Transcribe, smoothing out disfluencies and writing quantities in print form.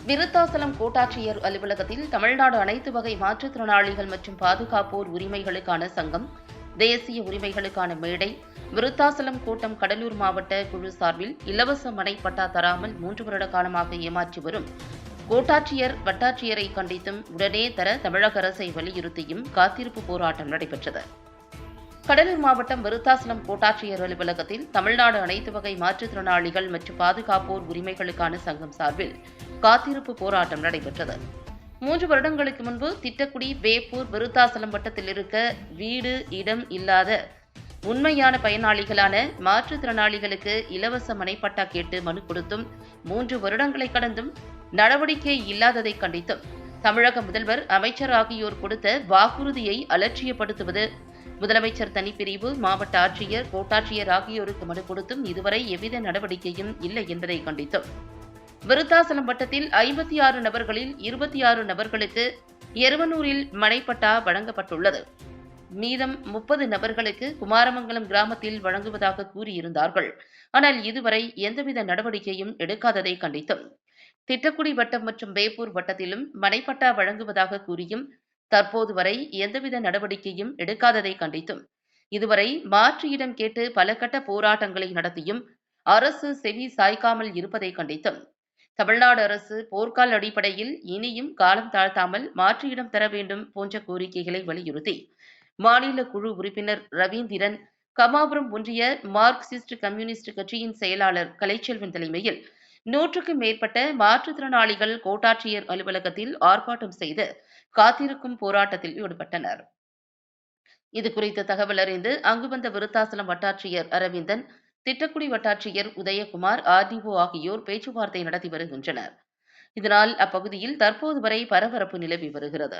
விருத்தாசலம் கோட்டாட்சியர் அலுவலகத்தில் தமிழ்நாடு அனைத்து வகை மாற்றுத்திறனாளிகள் மற்றும் பாதுகாப்போர் உரிமைகளுக்கான சங்கம், தேசிய உரிமைகளுக்கான மேடை, விருத்தாசலம் கோட்டம் கடலூர் மாவட்ட குழு சார்பில் இலவச மனை பட்டா தராமல் 3 வருட காலமாக ஏமாற்றி வரும் கோட்டாட்சியர், வட்டாட்சியரை கண்டித்தும் உடனே தர தமிழக அரசை வலியுறுத்தியும் காத்திருப்பு போராட்டம் நடைபெற்றது. கடலூர் மாவட்டம் விருத்தாசலம் கோட்டாட்சியர் அலுவலகத்தில் தமிழ்நாடு அனைத்து வகை மாற்றுத்திறனாளிகள் மற்றும் பாதுகாப்போர் உரிமைகளுக்கான சங்கம் சார்பில் காத்திருப்பு போராட்டம் நடைபெற்றது. 3 வருடங்களுக்கு முன்பு திட்டக்குடி, வேப்பூர், விருத்தாசலம் வட்டத்தில் இருக்க வீடு, இடம் இல்லாத உண்மையான பயனாளிகளான மாற்றுத்திறனாளிகளுக்கு இலவச மனைப்பட்டா கேட்டு மனு கொடுத்தும் 3 வருடங்களை கடந்தும் நடவடிக்கை இல்லாததை கண்டித்தும் தமிழக முதல்வர், அமைச்சர் ஆகியோர் கொடுத்த வாக்குறுதியை அலட்சியப்படுத்துவது, முதலமைச்சர் தனிப்பிரிவு, மாவட்ட ஆட்சியர், கோட்டாட்சியர் ஆகியோருக்கு மனு கொடுத்தும் இதுவரை எவ்வித நடவடிக்கையும் இல்லை என்பதை கண்டித்தும் விருத்தாசலம் வட்டத்தில் 56 நபர்களில் 26 நபர்களுக்கு எருவனூரில் மனைப்பட்டா வழங்கப்பட்டுள்ளது. மீதம் 30 நபர்களுக்கு குமாரமங்கலம் கிராமத்தில் வழங்குவதாக கூறியிருந்தார்கள். ஆனால் இதுவரை எந்தவித நடவடிக்கையும் எடுக்காததை கண்டித்தும் திட்டக்குடி வட்டம் மற்றும் வேப்பூர் வட்டத்திலும் மனைப்பட்டா வழங்குவதாக கூறியும் தற்போது வரை எந்தவித நடவடிக்கையும் எடுக்காததை கண்டித்தும் இதுவரை மாற்று இடம் கேட்டு பல கட்ட போராட்டங்களை நடத்தியும் அரசு செவி சாய்க்காமல் இருப்பதை கண்டித்தும் தமிழ்நாடு அரசு போர்க்கால அடிப்படையில் இனியும் காலம் தாழ்த்தாமல் மாற்று இடம் தர வேண்டும் போன்ற கோரிக்கைகளை வலியுறுத்தி மாநில குழு உறுப்பினர் ரவீந்திரன், கமாபுரம் ஒன்றிய மார்க்சிஸ்ட் கம்யூனிஸ்ட் கட்சியின் செயலாளர் கலைச்செல்வன் தலைமையில் 100க்கும் மேற்பட்ட மாற்றுத்திறனாளிகள் கோட்டாட்சியர் அலுவலகத்தில் ஆர்ப்பாட்டம் செய்து காத்திருக்கும் போராட்டத்தில் ஈடுபட்டனர். இதுகுறித்து தகவல் அறிந்து அங்கு வந்த விருத்தாசலம் வட்டாட்சியர் அரவிந்தன், திட்டக்குடி வட்டாட்சியர் உதயகுமார், ஆர்டிஓ ஆகியோர் பேச்சுவார்த்தை நடத்தி வருகின்றனர். இதனால் அப்பகுதியில் தற்போது வரை பரபரப்பு நிலவி வருகிறது.